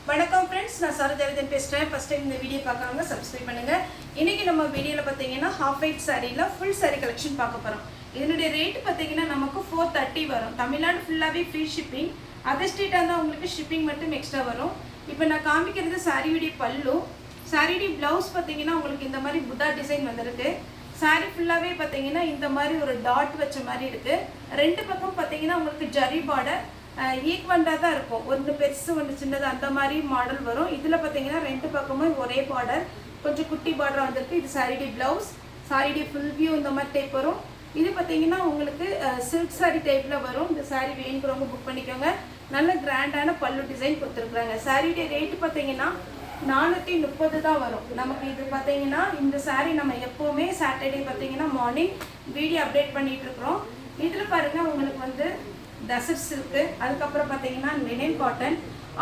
வணக்கம் ஃப்ரெண்ட்ஸ், நான் சரோஜாரதன் பேசுகிறேன். ஃபஸ்ட் டைம் இந்த வீடியோ பார்க்குறவங்க சப்ஸ்கிரைப் பண்ணுங்கள். இன்றைக்கி நம்ம வீடியோவில் பார்த்தீங்கன்னா ஹாஃப் ஒயிட் சாரியில் ஃபுல் சாரி கலெக்ஷன் பார்க்க போகிறோம். இதனுடைய ரேட்டு பார்த்தீங்கன்னா நமக்கு 430 வரும். தமிழ்நாடு ஃபுல்லாகவே ஃப்ரீ ஷிப்பிங். அதர் ஸ்டேட்டாக இருந்தால் உங்களுக்கு ஷிப்பிங் மட்டும் எக்ஸ்ட்ரா வரும். இப்போ நான் காமிக்கிறது சாரியுடைய பல்லு. சாரியுடைய ப்ளவுஸ் பார்த்தீங்கன்னா உங்களுக்கு இந்த மாதிரி புத்தா டிசைன் வந்திருக்கு. சாரி ஃபுல்லாகவே பார்த்தீங்கன்னா இந்த மாதிரி ஒரு டாட் வச்ச மாதிரி இருக்குது. ரெண்டு பக்கம் பார்த்தீங்கன்னா உங்களுக்கு ஜரி பார்டர் ஈக்வலாக தான் இருக்கும். ஒன்று பெருசு ஒன்று சின்னது அந்த மாதிரி மாடல் வரும். இதில் பார்த்தீங்கன்னா ரெண்டு பக்கமும் ஒரே பார்டர், கொஞ்சம் குட்டி பார்டர் வந்திருக்கு. இது சாரியுடைய ப்ளவுஸ். சாரியுடைய ஃபுல் வியூ இந்த மாதிரி டைப் வரும். இது பார்த்தீங்கன்னா உங்களுக்கு சில்க் சாரி டைப்பில் வரும். இந்த சாரி வேணுங்கிறவங்க புக் பண்ணிக்கோங்க. நல்ல கிராண்டான பல்லு டிசைன் கொடுத்துருக்குறாங்க. சாரியுடைய ரேட்டு பார்த்தீங்கன்னா 430 தான் வரும். நமக்கு இது பார்த்தீங்கன்னா இந்த சாரி நம்ம எப்போவுமே சாட்டர்டே பார்த்தீங்கன்னா மார்னிங் வீடியோ அப்டேட் பண்ணிகிட்டு இருக்கிறோம். இதில் பாருங்கள் உங்களுக்கு வந்து டசர் சில்க்கு, அதுக்கப்புறம் பார்த்தீங்கன்னா லினன் காட்டன்,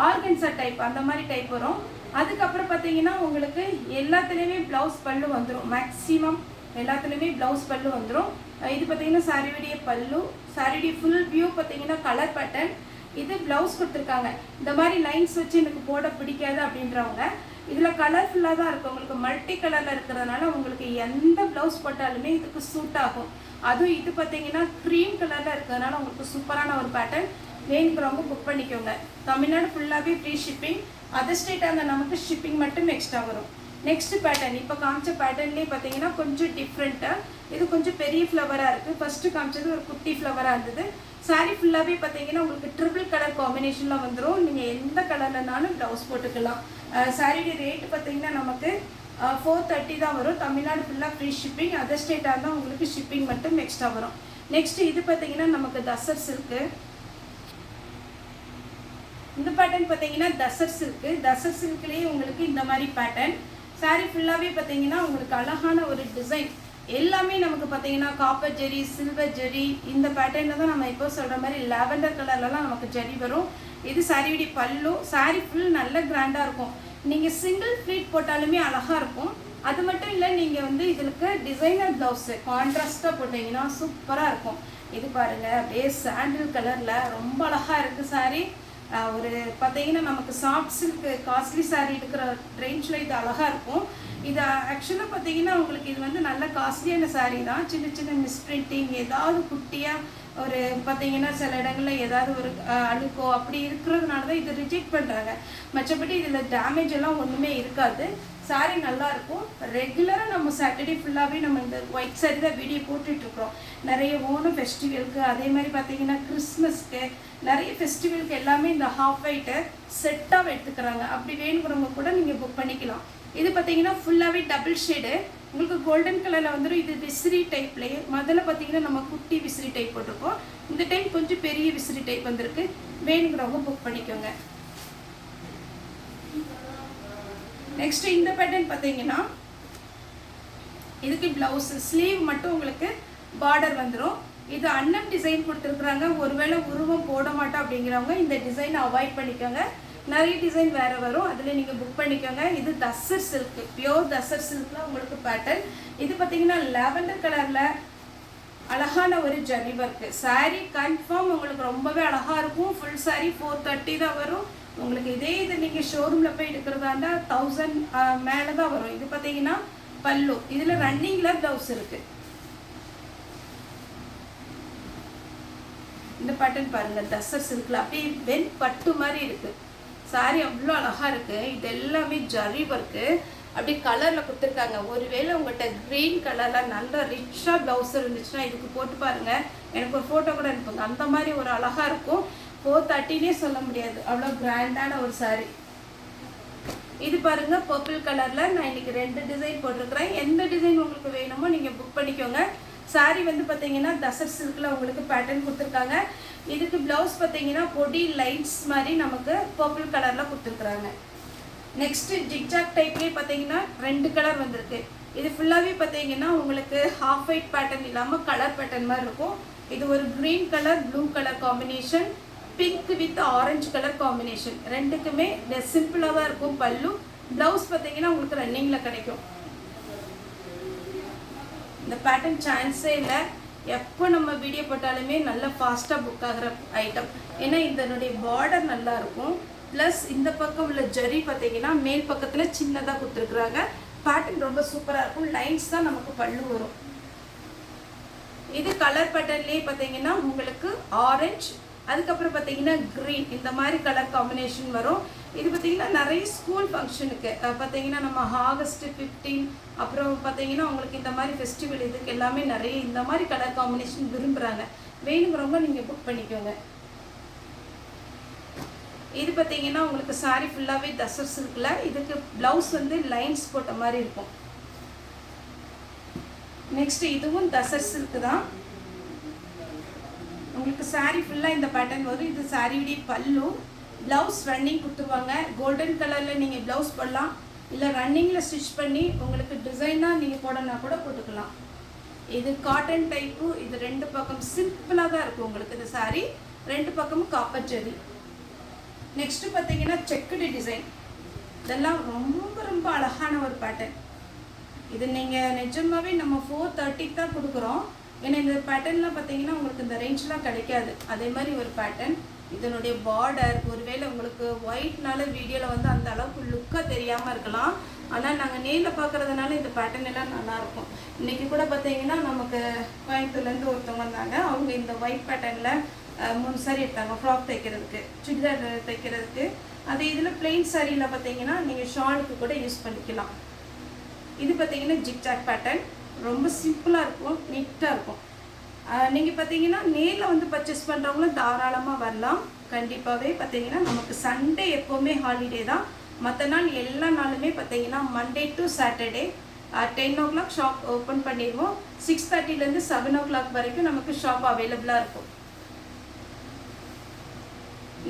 ஆர்கன்சா டைப் அந்த மாதிரி டைப் வரும். அதுக்கப்புறம் பார்த்தீங்கன்னா உங்களுக்கு எல்லாத்துலேயுமே ப்ளவுஸ் பல்லு வந்துடும். மேக்ஸிமம் எல்லாத்துலேயுமே ப்ளவுஸ் பல்லு வந்துடும். இது பார்த்தீங்கன்னா சாரியுடைய பல்லு. சாரியுடைய ஃபுல் வியூ பார்த்தீங்கன்னா கலர் பேட்டர்ன். இது ப்ளவுஸ் கொடுத்துருக்காங்க. இந்த மாதிரி லைன்ஸ் வச்சு எனக்கு போட பிடிக்காது அப்படின்றவங்க இதில் கலர்ஃபுல்லாக தான் இருக்கும். உங்களுக்கு மல்டி கலரில் இருக்கிறதுனால உங்களுக்கு எந்த ப்ளவுஸ் போட்டாலுமே இதுக்கு சூட் ஆகும். அதுவும் இது பார்த்தீங்கன்னா க்ரீம் கலரில் இருக்கிறதுனால உங்களுக்கு சூப்பரான ஒரு பேட்டர்ன். வேணுங்கிறவங்க புக் பண்ணிக்கோங்க. தமிழ்நாடு ஃபுல்லாகவே ஃப்ரீ ஷிப்பிங். அதர் ஸ்டேட்டாக இருந்தால் நமக்கு ஷிப்பிங் மட்டும் எக்ஸ்ட்ரா வரும். நெக்ஸ்ட் பேட்டர்ன் இப்போ காமிச்ச பேட்டர்ன்லேயே பார்த்தீங்கன்னா கொஞ்சம் டிஃப்ரெண்ட்டாக இது கொஞ்சம் பெரிய ஃப்ளவராக இருக்குது. ஃபஸ்ட்டு காமிச்சது ஒரு குட்டி ஃப்ளவராக இருந்தது. சாரி ஃபுல்லாகவே பார்த்தீங்கன்னா உங்களுக்கு ட்ரிபிள் கலர் காம்பினேஷனில் வந்துடும். நீங்கள் எந்த கலர்லனாலும் ப்ளவுஸ் போட்டுக்கலாம். சாரியுடைய ரேட்டு பார்த்தீங்கன்னா நமக்கு 430 தான் வரும். தமிழ்நாடு ஃபுல்லாக ஃப்ரீ ஷிப்பிங். அதர் ஸ்டேட்டாக இருந்தால் உங்களுக்கு ஷிப்பிங் மட்டும் எக்ஸ்ட்ரா வரும். நெக்ஸ்ட்டு இது பார்த்தீங்கன்னா நமக்கு தசர் சில்க்கு. இந்த பேட்டர்ன் பார்த்தீங்கன்னா தசர் சில்க்கு. தசர் சில்க்லேயே உங்களுக்கு இந்த மாதிரி பேட்டர்ன். சாரி ஃபுல்லாகவே பார்த்தீங்கன்னா உங்களுக்கு அழகான ஒரு டிசைன். எல்லாமே நமக்கு பார்த்தீங்கன்னா காப்பர் ஜெரி, சில்வர் ஜெரி, இந்த பேட்டர்னில் தான் நம்ம இப்போ சொல்கிற மாதிரி லாவெண்டர் கலர்லலாம் நமக்கு ஜெரி வரும். இது சாரியுடைய பல்லு. சாரி ஃபுல் நல்ல கிராண்டாக இருக்கும். நீங்கள் சிங்கிள் ஃப்ளீட் போட்டாலுமே அழகாக இருக்கும். அது மட்டும் இல்லை, நீங்கள் வந்து இதுக்கு டிசைனர் ப்ளவுஸு கான்ட்ராஸ்ட்டாக போட்டிங்கன்னா சூப்பராக இருக்கும். இது பாருங்கள், அப்படியே சாண்டில் கலரில் ரொம்ப அழகாக இருக்குது சாரி. ஒரு பார்த்தீங்கன்னா நமக்கு சாஃப்ட் சில்க் காஸ்ட்லி சாரீ இருக்கிற ரேஞ்சில் இது அழகாக இருக்கும். இது ஆக்சுவலாக பார்த்தீங்கன்னா உங்களுக்கு இது வந்து நல்ல காஸ்ட்லியான சாரீ தான். சின்ன சின்ன மிஸ்பிரிண்டிங் ஏதாவது குட்டியாக ஒரு பார்த்தீங்கன்னா சில இடங்களில் ஏதாவது ஒரு அழுக்கோ அப்படி இருக்கிறதுனால தான் இது ரிஜெக்ட் பண்ணுறாங்க. மற்றபடி இதில் டேமேஜ் எல்லாம் ஒன்றுமே இருக்காது. சாரீ நல்லாயிருக்கும். ரெகுலராக நம்ம சாட்டர்டே ஃபுல்லாகவே நம்ம இந்த ஒயிட் சாரீ தான் வீடியோ போட்டுட்ருக்குறோம். நிறைய ஓணம் ஃபெஸ்டிவலுக்கு, அதே மாதிரி பார்த்தீங்கன்னா கிறிஸ்மஸ்க்கு, நிறைய ஃபெஸ்டிவலுக்கு எல்லாமே இந்த ஹாஃப் ஒயிட்டை செட்டாக எடுத்துக்கிறாங்க. அப்படி வேணுங்கிறவங்க கூட நீங்கள் புக் பண்ணிக்கலாம். இது பார்த்தீங்கன்னா ஃபுல்லாகவே டபுள் ஷேடு. உங்களுக்கு கோல்டன் கலரில் வந்துடும். இது விசிறி டைப்லேயே. முதல்ல பார்த்தீங்கன்னா நம்ம குட்டி விசிறி டைப் போட்டிருக்கோம். இந்த டைம் கொஞ்சம் பெரிய விசிறி டைப் வந்திருக்கு. வேணுங்கிறவங்க புக் பண்ணிக்கோங்க. நெக்ஸ்ட் இந்த பேட்டர்ன் பார்த்தீங்கன்னா இதுக்கு ப்ளவுஸ் ஸ்லீவ் மட்டும் உங்களுக்கு பார்டர் வந்துடும். இது அன்னம் டிசைன் கொடுத்துருக்குறாங்க. ஒருவேளை உருவம் போட மாட்டோம் அப்படிங்கிறவங்க இந்த டிசைனை அவாய்ட் பண்ணிக்கோங்க. நிறைய டிசைன் வேறு வரும், அதில் நீங்கள் புக் பண்ணிக்கோங்க. இது தசர் சில்க்கு, பியோர் தசர் சில்கில் உங்களுக்கு பேட்டர்ன். இது பார்த்தீங்கன்னா லாவெண்டர் கலரில் அழகான ஒரு ஜரி ஒர்க்கு. சாரீ கன்ஃபார்ம் உங்களுக்கு ரொம்பவே அழகாக இருக்கும். ஃபுல் சாரீ 430 தான் வரும். உங்களுக்கு இது நீங்கள் ஷோரூமில் போய் எடுக்கிறதா இருந்தால் 1000 மேலே தான் வரும். இது பார்த்தீங்கன்னா பல்லு. இதில் ரன்னிங்கில் ப்ளவுஸ் இருக்குது. இந்த பேட்டர்ன் பாருங்கள், தசர் சில்கில் அப்படியே வெண் பட்டு மாதிரி இருக்குது. சாரி அவ்வளோ அழகாக இருக்குது. இது எல்லாமே ஜரி ஒர்க்கு. அப்படி கலரில் கொடுத்துருக்காங்க. ஒருவேளை உங்கள்கிட்ட க்ரீன் கலரில் நல்ல ரிச்சாக ப்ளவுஸ் இருந்துச்சுன்னா இதுக்கு போட்டு பாருங்கள். எனக்கு ஒரு ஃபோட்டோ கூட அனுப்புங்க. அந்த மாதிரி ஒரு அழகாக இருக்கும். 430னே சொல்ல முடியாது, அவ்வளோ கிராண்டான ஒரு சாரி. இது பாருங்கள், பர்பிள் கலரில் நான் இன்றைக்கி 2 டிசைன் போட்டிருக்கிறேன். எந்த டிசைன் உங்களுக்கு வேணுமோ நீங்கள் புக் பண்ணிக்கோங்க. சாரி வந்து பார்த்தீங்கன்னா தசர் சில்கில் உங்களுக்கு பேட்டர்ன் கொடுத்துருக்காங்க. இதுக்கு ப்ளவுஸ் பார்த்தீங்கன்னா பொடி லைன்ஸ் மாதிரி நமக்கு பர்பிள் கலரில் கொடுத்துருக்குறாங்க. நெக்ஸ்ட்டு ஜிக்ஜாக் டைப்லேயே பார்த்தீங்கன்னா 2 கலர் வந்திருக்கு. இது ஃபுல்லாகவே பார்த்தீங்கன்னா உங்களுக்கு ஹாஃப் ஒயிட் பேட்டர்ன் இல்லாமல் கலர் பேட்டர்ன் மாதிரி இருக்கும். இது ஒரு green colour blue colour combination, pink with orange colour combination. ரெண்டுக்குமே சிம்பிளாக தான் இருக்கும் பல்லு. ப்ளவுஸ் பார்த்தீங்கன்னா உங்களுக்கு ரன்னிங்கில் கிடைக்கும். இந்த பேட்டர்ன் சான்ஸே இல்லை. எப்போ நம்ம வீடியோ போட்டாலுமே நல்லா ஃபாஸ்ட்டாக புக் ஆகிற ஐட்டம். ஏன்னா இதனுடைய பார்டர் நல்லா இருக்கும். ப்ளஸ் இந்த பக்கம் உள்ள ஜரி பார்த்தீங்கன்னா மேல் பக்கத்தில் சின்னதாக கொடுத்துருக்குறாங்க. பேட்டர்ன் ரொம்ப சூப்பராக இருக்கும். லைன்ஸ் தான் நமக்கு பல்லு வரும். இது கலர் பேட்டர்ன்லேயே பார்த்தீங்கன்னா உங்களுக்கு ஆரஞ்சு, அதுக்கப்புறம் பார்த்தீங்கன்னா க்ரீன், இந்த மாதிரி கலர் காம்பினேஷன் வரும். இது பார்த்தீங்கன்னா நிறைய ஸ்கூல் ஃபங்க்ஷனுக்கு பார்த்தீங்கன்னா நம்ம ஆகஸ்ட் 15 அப்புறம் பார்த்தீங்கன்னா உங்களுக்கு இந்த மாதிரி ஃபெஸ்டிவல் இதுக்கு எல்லாமே நிறைய இந்த மாதிரி கலர் காம்பினேஷன் விரும்புகிறாங்க. வேணுங்கிறவங்க நீங்கள் புக் பண்ணிக்கோங்க. இது பார்த்தீங்கன்னா உங்களுக்கு சாரி ஃபுல்லாகவே தசர் சில்கில், இதுக்கு ப்ளவுஸ் வந்து லைன்ஸ் போட்ட மாதிரி இருக்கும். நெக்ஸ்ட் இதுவும் தசர் சில்க் தான். உங்களுக்கு சாரி ஃபுல்லாக இந்த பேட்டர்ன் வரும். இது சாரியுடைய பல்லு. ப்ளவுஸ் ரன்னிங் கொடுத்துருவாங்க. கோல்டன் கலரில் நீங்கள் ப்ளவுஸ் போடலாம், இல்லை ரன்னிங்கில் ஸ்டிச் பண்ணி உங்களுக்கு டிசைனாக நீங்கள் போடனா கூட போட்டுக்கலாம். இது காட்டன் டைப்பு. இது ரெண்டு பக்கம் சிம்பிளாக தான் இருக்கும் உங்களுக்கு இந்த சாரி, ரெண்டு பக்கமும் காப்பர் ஜரி. நெக்ஸ்ட்டு பார்த்தீங்கன்னா செக்குடு டிசைன். இதெல்லாம் ரொம்ப ரொம்ப அழகான ஒரு பேட்டர்ன். இது நீங்கள் நிஜமாகவே நம்ம 430 தான் கொடுக்குறோம். ஏன்னா இந்த பேட்டர்ன்லாம் பார்த்தீங்கன்னா உங்களுக்கு இந்த ரேஞ்செலாம் கிடைக்காது. அதே மாதிரி ஒரு பேட்டர்ன். இதனுடைய பார்டர் ஒருவேளை உங்களுக்கு ஒயிட்னால வீடியோவில் வந்து அந்த அளவுக்கு லுக்காக தெரியாமல் இருக்கலாம். ஆனால் நாங்கள் நேரில் பார்க்குறதுனால இந்த பேட்டர்ன் எல்லாம் நல்லாயிருக்கும். இன்றைக்கி கூட பார்த்தீங்கன்னா நமக்கு கோயம்புத்தூர்லேருந்து ஒருத்தவங்க வந்தாங்க. அவங்க இந்த ஒயிட் பேட்டர்னில் 3 சாரி எடுத்தாங்க ஃப்ராக் தைக்கிறதுக்கு, சுடிதார் தைக்கிறதுக்கு. அது இதில் பிளெயின் சாரியில் பார்த்தீங்கன்னா நீங்கள் ஷாலுக்கு கூட யூஸ் பண்ணிக்கலாம். இது பார்த்தீங்கன்னா ஜிக்ஜாக் பேட்டர்ன். ரொம்ப சிம்பிளாக இருக்கும், நீட்டாக இருக்கும். நீங்கள் பார்த்தீங்கன்னா நேரில் வந்து பர்ச்சேஸ் பண்ணுறவங்களும் தாராளமாக வரலாம். கண்டிப்பாகவே பார்த்தீங்கன்னா நமக்கு சண்டே எப்போவுமே ஹாலிடே தான். மற்ற நாள் எல்லா நாளுமே பார்த்தீங்கன்னா Monday to Saturday 10 o'clock shop open பண்ணிடுவோம். 6:30லேருந்து 7 o'clock வரைக்கும் நமக்கு ஷாப் அவைலபிளாக இருக்கும்.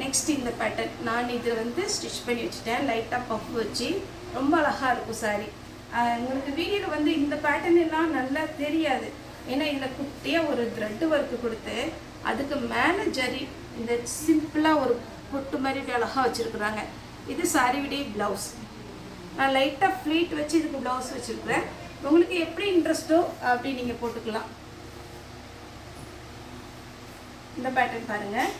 நெக்ஸ்ட் இந்த பேட்டர்ன் நான் இது வந்து ஸ்டிச் பண்ணி வச்சுட்டேன். லைட்டாக பஃப் வச்சு ரொம்ப அழகாக இருக்கும் சாரி. உங்களுக்கு வீடியோவில் வந்து இந்த பேட்டர்ன் எல்லாம் நல்லா தெரியாது. ஏன்னா இதில் குட்டியாக ஒரு த்ரெட்டு ஒர்க்கு கொடுத்து அதுக்கு மேலே ஜரி இந்த சிம்பிளாக ஒரு பொட்டு மாதிரி அழகாக வச்சுருக்குறாங்க. இது சாரியுடைய ப்ளவுஸ். நான் லைட்டாக ஃப்ளீட் வச்சு இதுக்கு ப்ளவுஸ் வச்சுருக்குறேன். உங்களுக்கு எப்படி இன்ட்ரெஸ்ட்டோ அப்படி நீங்கள் போட்டுக்கலாம். இந்த பேட்டர்ன் பாருங்கள்,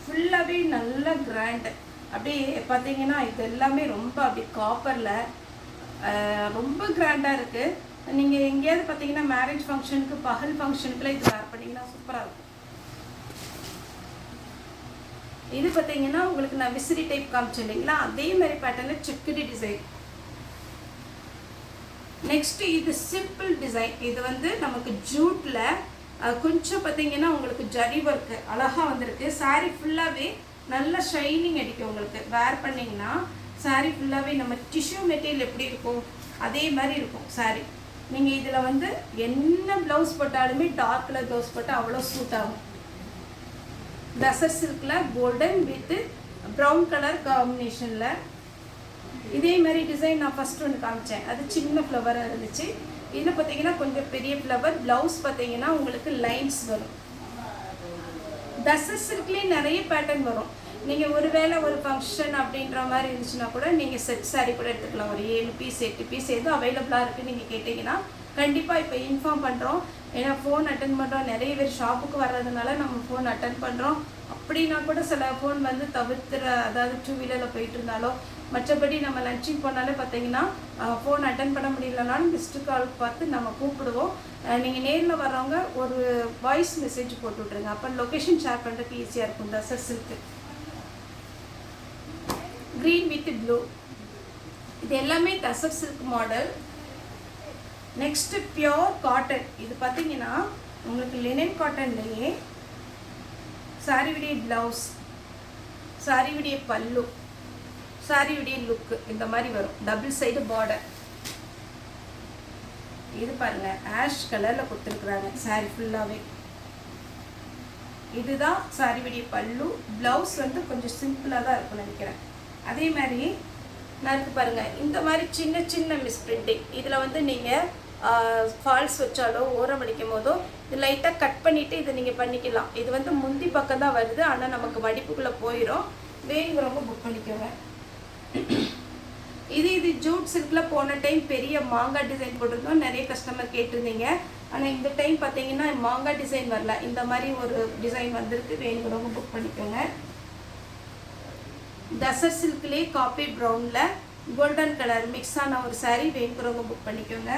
ஃபுல்லாகவே நல்ல கிராண்டு. அப்படியே பார்த்தீங்கன்னா இது எல்லாமே ரொம்ப அப்படி காப்பரில் ரொம்ப கிராண்டாக இருக்குது. நீங்கள் எங்கேயாவது பார்த்தீங்கன்னா மேரேஜ் ஃபங்க்ஷனுக்கு, பகல் ஃபங்க்ஷனுக்குலாம் இது வேர் பண்ணிங்கன்னா சூப்பராக இருக்கும். இது பார்த்தீங்கன்னா உங்களுக்கு நான் விசிறி டைப் காமிச்சேன் இல்லைங்களா, அதே மாதிரி பேட்டர்னில் செக்குடு டிசைன். நெக்ஸ்ட்டு இது சிம்பிள் டிசைன். இது வந்து நமக்கு ஜூட்டில் கொஞ்சம் பார்த்தீங்கன்னா உங்களுக்கு ஜரி ஒர்க்கு அழகாக வந்திருக்கு. சாரீ ஃபுல்லாகவே நல்லா ஷைனிங் அடிக்கும். உங்களுக்கு வேர் பண்ணிங்கன்னா சாரீ ஃபுல்லாகவே நம்ம டிஷ்யூ மெட்டீரியல் எப்படி இருக்கும் அதே மாதிரி இருக்கும் சாரீ. நீங்கள் இதில் வந்து என்ன ப்ளவுஸ் போட்டாலுமே டார்க் கலர் ப்ளவுஸ் போட்டால் அவ்வளோ சூட் ஆகும். Tussar சில்கில் golden with brown colour காம்பினேஷனில் இதே மாதிரி டிசைன் நான் ஃபஸ்ட் ஒன்று காமிச்சேன். அது சின்ன ஃப்ளவராக இருந்துச்சு. இதில் பார்த்தீங்கன்னா கொஞ்சம் பெரிய ஃப்ளவர். ப்ளவுஸ் பார்த்தீங்கன்னா உங்களுக்கு லைன்ஸ் வரும். தசர் சில்க்லேயே நிறைய பேட்டர்ன் வரும். நீங்கள் ஒருவேளை ஒரு ஃபங்க்ஷன் அப்படின்ற மாதிரி இருந்துச்சுன்னா கூட நீங்கள் செட் சாரீ கூட எடுத்துக்கலாம். ஒரு 7 பீஸ் 8 பீஸ் எதுவும் அவைலபிளாக இருக்குது நீங்கள் கேட்டிங்கன்னா கண்டிப்பாக இப்போ இன்ஃபார்ம் பண்ணுறோம். ஏன்னா ஃபோன் அட்டன் பண்ணுறோம். நிறைய பேர் ஷாப்புக்கு வர்றதுனால நம்ம ஃபோன் அட்டன் பண்ணுறோம். அப்படின்னா கூட சில ஃபோன் வந்து தவிர்த்துற, அதாவது 2 வீலரில் போயிட்டு இருந்தாலோ, மற்றபடி நம்ம லஞ்சிங் போனாலே பார்த்தீங்கன்னா ஃபோன் அட்டன் பண்ண முடியலனாலும் மிஸ்டு கால் பார்த்து நம்ம கூப்பிடுவோம். நீங்கள் நேரில் வர்றவங்க ஒரு வாய்ஸ் மெசேஜ் போட்டு விட்ருங்க. அப்போ லொக்கேஷன் ஷேர் பண்ணுறதுக்கு ஈஸியாக இருக்கும். Tussar silk green with blue, இது எல்லாமே tussar silk model. Next pure cotton. இது பார்த்தீங்கன்னா உங்களுக்கு லினன் காட்டன்லேயே சாரியுடைய ப்ளவுஸ், சாரியுடைய பல்லு, சாரியுடைய லுக்கு இந்த மாதிரி வரும். Double side border. இது பாருங்கள் ஆஷ் கலரில் கொடுத்துருக்குறாங்க சாரி ஃபுல்லாகவே. இதுதான் சாரியுடைய பல்லு. ப்ளவுஸ் வந்து கொஞ்சம் சிம்பிளாக தான் இருக்கும்னு நினைக்கிறேன். அதே மாதிரி நான் இருக்கு பாருங்கள், இந்த மாதிரி சின்ன சின்ன மிஸ்பிரிண்டிங். இதில் வந்து நீங்கள் ஃபால்ஸ் வச்சாலோ ஓரம் அடிக்கும் போதோ இது லைட்டாக கட் பண்ணிவிட்டு இதை நீங்கள் பண்ணிக்கலாம். இது வந்து முந்தி பக்கம் தான் வருது, ஆனால் நமக்கு மடிப்புக்குள்ளே போயிடும். வேணுங்கிறவங்க புக் பண்ணிக்கோங்க. இது ஜூட் சில்கில் போன டைம் பெரிய மாங்காய் டிசைன் போட்டிருந்தோம். நிறைய கஸ்டமர் கேட்டிருந்தீங்க. ஆனால் இந்த டைம் பார்த்தீங்கன்னா மாங்காய் டிசைன் வரல, இந்த மாதிரி ஒரு டிசைன் வந்திருக்கு. வேணுங்கிறவங்க புக் பண்ணிக்கோங்க. டசர் சில்க்லேயே காப்பி ப்ரௌனில் கோல்டன் கலர் மிக்ஸ் ஆன ஒரு saree வேணுங்கிறவங்க புக் பண்ணிக்கோங்க.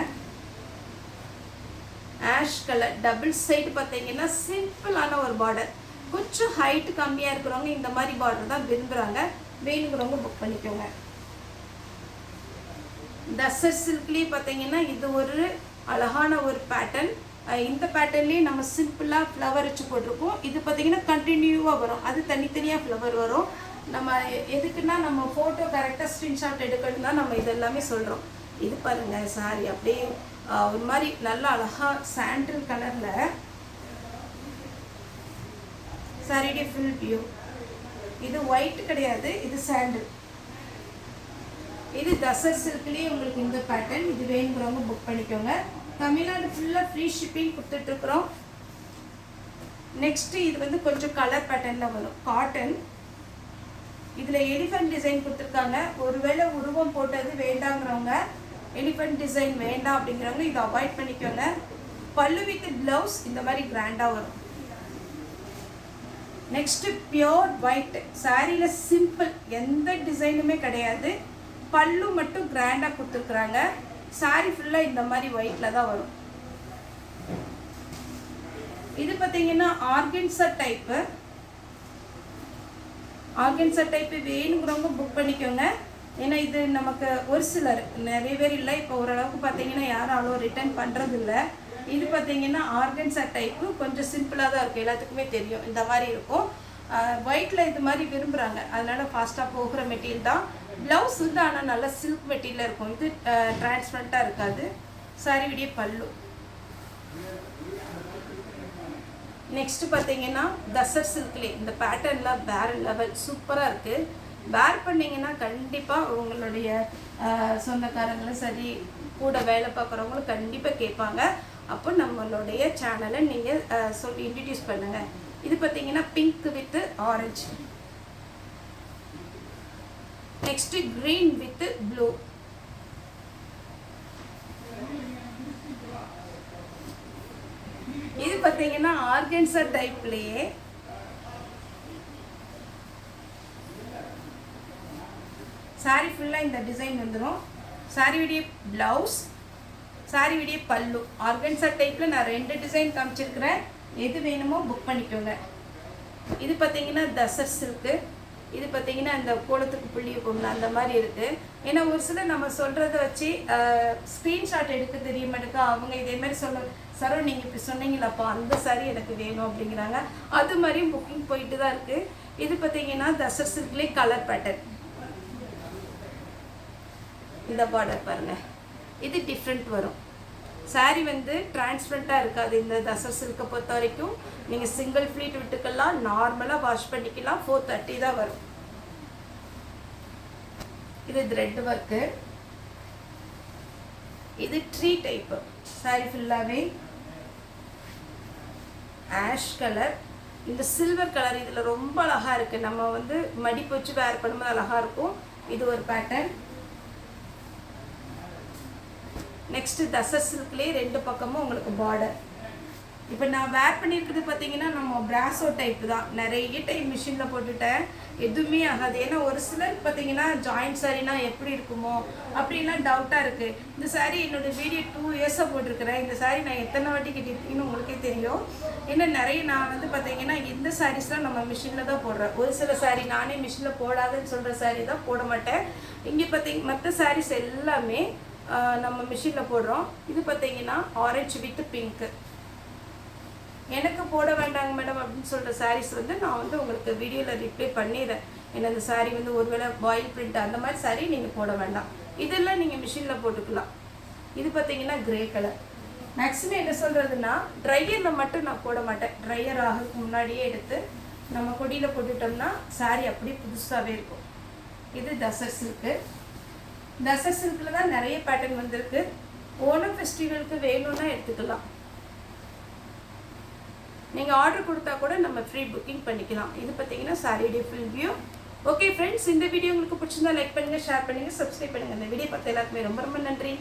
ஆஷ் கலர் டபுள் சைடு பார்த்தீங்கன்னா சிம்பிளான ஒரு பார்டர். கொஞ்சம் ஹைட் கம்மியாக இருக்கிறவங்க இந்த மாதிரி பார்டர் தான் விரும்புகிறாங்க. வேணுங்கிறவங்க புக் பண்ணிக்கோங்க. டசர் சில்க்லேயே பார்த்தீங்கன்னா இது ஒரு அழகான ஒரு பேட்டர்ன். இந்த பேட்டர்ன்லேயே நம்ம சிம்பிளாக ஃப்ளவர் வச்சு போட்டிருக்கோம். இது பார்த்தீங்கன்னா கண்டினியூவாக வரும், அது தனித்தனியாக ஃப்ளவர் வரும். நம்ம எதுக்குன்னா நம்ம ஃபோட்டோ கரெக்டாக ஸ்க்ரீன்ஷாட் எடுக்கணும் தான் நம்ம இதெல்லாமே சொல்கிறோம். இது பாருங்கள் சாரி அப்படியே ஒரு மாதிரி நல்லா அழகாக சாண்டில் கலரில் சாரியுடைய ஃபுல் வியூ. இது ஒயிட் கிடையாது, இது சாண்டில். இது டசர் சில்க்லேயே உங்களுக்கு இந்த பேட்டர்ன். இது வேணுங்கிறவங்க புக் பண்ணிக்கோங்க. தமிழ்நாடு ஃபுல்லாக ஃப்ரீ ஷிப்பிங் கொடுத்துட்ருக்குறோம். நெக்ஸ்ட்டு இது வந்து கொஞ்சம் கலர் பேட்டர்னில் வரும், காட்டன். இதில் எலிஃபென்ட் டிசைன் கொடுத்துருக்காங்க. ஒருவேளை உருவம் போட்டது வேண்டாங்கிறவங்க, எலிஃபென்ட் டிசைன் வேண்டாம் அப்படிங்கிறவங்க இதை அவாய்ட் பண்ணிக்கோங்க. பல்லு வித் ப்ளவுஸ் இந்த மாதிரி கிராண்டாக வரும். நெக்ஸ்ட்டு பியோர் ஒயிட் சாரியில் சிம்பிள், எந்த டிசைனுமே கிடையாது. பல்லு மட்டும் கிராண்டாக கொடுத்துருக்குறாங்க. சாரி ஃபுல்லாக இந்த மாதிரி ஒயிட்டில் தான் வரும். இது பார்த்தீங்கன்னா ஆர்கன்சா டைப்பு. ஆர்கன்சா டைப்பு வேணுங்கிறவங்க புக் பண்ணிக்கோங்க. ஏன்னா இது நமக்கு ஒரு சிலர், நிறைய பேர் இல்லை, இப்போ ஓரளவுக்கு பார்த்தீங்கன்னா யாரும் ரிட்டர்ன் பண்ணுறதில்ல. இது பார்த்தீங்கன்னா ஆர்கன்சா டைப்பு கொஞ்சம் சிம்பிளாக தான் இருக்கும், எல்லாத்துக்குமே தெரியும். இந்த மாதிரி இருக்கும். ஒயிட்டில் இது மாதிரி விரும்புகிறாங்க, அதனால் ஃபாஸ்ட்டாக போகிற மெட்டீரியல் தான். ப்ளவுஸ் வந்து ஆனால் நல்லா சில்க் மெட்டீரியல் இருக்கும். இது டிரான்ஸ்பரண்ட்டாக இருக்காது. சாரியுடைய பல்லு. நெக்ஸ்ட்டு பார்த்தீங்கன்னா டசர் சில்க்லேயே இந்த பேட்டர்னில் வேறு லெவல் சூப்பராக இருக்குது. வேர் பண்ணிங்கன்னா கண்டிப்பாக உங்களுடைய சொந்தக்காரங்களும் சரி, கூட வேலை பார்க்குறவங்களும் கண்டிப்பாக கேட்பாங்க. அப்போ நம்மளுடைய சேனலை நீங்கள் சொல்லி இன்ட்ரடியூஸ் பண்ணுங்கள். இது பார்த்தீங்கன்னா pink with orange. Next green with blue. இது பார்த்தீங்கன்னா ஆர்கன்சா டைப்லேயே சாரி ஃபுல்லாக இந்த டிசைன் வந்துடும். சாரியுடைய ப்ளவுஸ், சாரியுடைய பல்லு. ஆர்கன்சா டைப்பில் நான் 2 டிசைன் காமிச்சிருக்கிறேன். எது வேணுமோ புக் பண்ணிக்கோங்க. இது பார்த்தீங்கன்னா டசர் சில்க்கு. இது பார்த்தீங்கன்னா இந்த கோலத்துக்கு புள்ளிய பொண்ணு அந்த மாதிரி இருக்குது. ஏன்னா ஒரு சிலர் நம்ம சொல்கிறத வச்சு ஸ்க்ரீன்ஷாட் எடுக்க தெரிய மாட்டேக்கா. அவங்க இதேமாதிரி சரோ நீங்கள் இப்படி சொன்னீங்களாப்பா அந்த சாரி எனக்கு வேணும் அப்படிங்கிறாங்க. அது மாதிரியும் புக்கிங் போயிட்டு தான் இருக்குது. இது பார்த்தீங்கன்னா டசர் சில்க்லேயே கலர் பேட்டர்ன். இந்த பார்டர் பாருங்கள், இது டிஃப்ரெண்ட் வரும். சாரி வந்து டிரான்ஸ்பரண்ட்டாக இருக்காது. இந்த டசர் சில்கை பொறுத்த வரைக்கும் நீங்கள் சிங்கிள் ஃப்ளீட் விட்டுக்கலாம், நார்மலாக வாஷ் பண்ணிக்கலாம். 430 தான் வரும். இது த்ரெட் ஒர்க்கு. இது ட்ரீ டைப்பு. சாரி ஃபுல்லாகவே ஆஷ் கலர். இந்த சில்வர் கலர் இதில் ரொம்ப அழகாக இருக்குது. நம்ம வந்து மடிப்பு வச்சு வேர் பண்ணும்போது அழகாக இருக்கும். இது ஒரு பேட்டர்ன். நெக்ஸ்ட்டு டசர் சில்க்லேயே 2 பக்கமும் உங்களுக்கு பார்டர். இப்போ நான் வேர் பண்ணியிருக்கிறது பார்த்தீங்கன்னா நம்ம பிராசோ டைப்பு தான். நிறைய டைம் மிஷினில் போட்டுட்டேன், எதுவுமே ஆகாது. ஏன்னா ஒரு சிலர் பார்த்தீங்கன்னா ஜாயிண்ட் சாரீனா எப்படி இருக்குமோ அப்படின்லாம் டவுட்டாக இருக்குது. இந்த சாரீ என்னோடய வீடியோ 2 இயர்ஸாக போட்டிருக்கிறேன். இந்த சாரீ நான் எத்தனை வாட்டி கட்டியிருக்கீங்கன்னு உங்களுக்கே தெரியும். ஏன்னா நிறைய நான் வந்து பார்த்தீங்கன்னா இந்த சாரீஸ்லாம் நம்ம மிஷினில் தான் போடுறேன். ஒரு சில சாரீ நானே மிஷினில் போடாதுன்னு சொல்கிற சாரீ தான் போட மாட்டேன். இங்கே பார்த்தீங்க மற்ற சாரீஸ் எல்லாமே நம்ம மிஷினில் போடுறோம். இது பார்த்தீங்கன்னா ஆரஞ்சு வித் பிங்க்கு. எனக்கு போட வேண்டாங்க மேடம் அப்படின்னு சொல்கிற சாரீஸ் வந்து நான் வந்து உங்களுக்கு வீடியோவில் ரிப்ளை பண்ணிடுறேன். ஏன்னா அந்த சாரீ வந்து ஒருவேளை பாயில் பிரிண்ட் அந்த மாதிரி சாரீ நீங்கள் போட வேண்டாம், இதெல்லாம் நீங்கள் மிஷினில் போட்டுக்கலாம். இது பார்த்தீங்கன்னா கிரே கலர். மேக்ஸிமம் என்ன சொல்கிறதுனா ட்ரையரில் மட்டும் நான் போட மாட்டேன். ட்ரையர் ஆகிறதுக்கு முன்னாடியே எடுத்து நம்ம கொடியில் போட்டுட்டோம்னா சாரீ அப்படியே புதுசாகவே இருக்கும். இது டசர் சில்க்கு. டசர் சில்கில் தான் நிறைய பேட்டர்ன் வந்திருக்கு. ஓணம் ஃபெஸ்டிவலுக்கு வேணும்னா எடுத்துக்கலாம். நீங்கள் ஆர்டர் கொடுத்தா கூட நம்ம ஃப்ரீ புக்கிங் பண்ணிக்கலாம். இது பார்த்தீங்கன்னா சாரியுடைய ஃபுல் வியூ. ஓகே ஃப்ரெண்ட்ஸ், இந்த வீடியோ உங்களுக்கு பிடிச்சிருந்தா லைக் பண்ணுங்கள், ஷேர் பண்ணுங்கள், சப்ஸ்கிரைப் பண்ணுங்கள். இந்த வீடியோ பார்த்த எல்லாருக்குமே ரொம்ப ரொம்ப நன்றி.